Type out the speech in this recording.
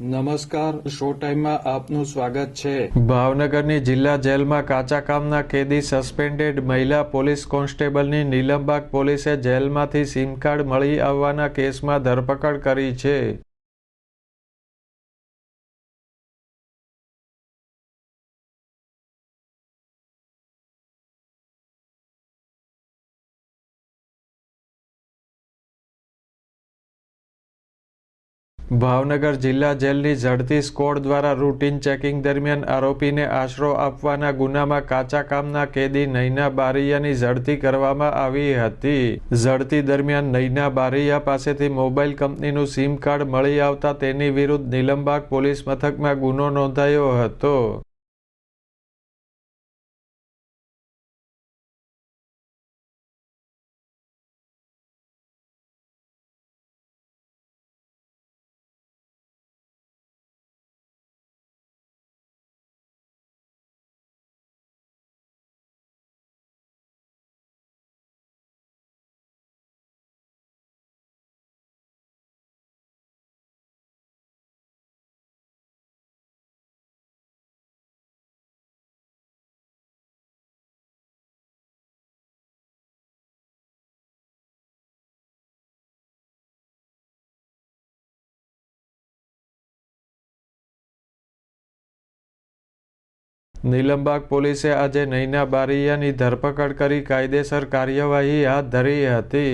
નમસ્કાર, શો ટાઈમમાં આપનું સ્વાગત છે। ભાવનગરની જિલ્લા જેલમાં કાચા કામના કેદી સસ્પેન્ડેડ મહિલા પોલીસ કોન્સ્ટેબલની નીલમબાગ પોલીસે જેલમાંથી સિમ કાર્ડ મળી આવવાના કેસમાં ધરપકડ કરી છે। ભાવનગર જિલ્લા જેલની ઝડપી સ્ક્વોડ દ્વારા રૂટીન ચેકિંગ દરમિયાન આરોપીને આશરો આપવાના ગુનામાં કાચા કામના કેદી નૈના બારૈયાની ઝડપી કરવામાં આવી હતી। ઝડપી દરમિયાન નૈના બારૈયા પાસેથી મોબાઈલ કંપનીનું સિમ કાર્ડ મળી આવતા તેની વિરુદ્ધ નીલમબાગ પોલીસ મથકમાં ગુનો નોંધાયો હતો। નીલમબાગ પોલીસે આજે નૈના બારૈયાની ધરપકડ કરી કાયદેસર કાર્યવાહી હાથ ધરી હતી।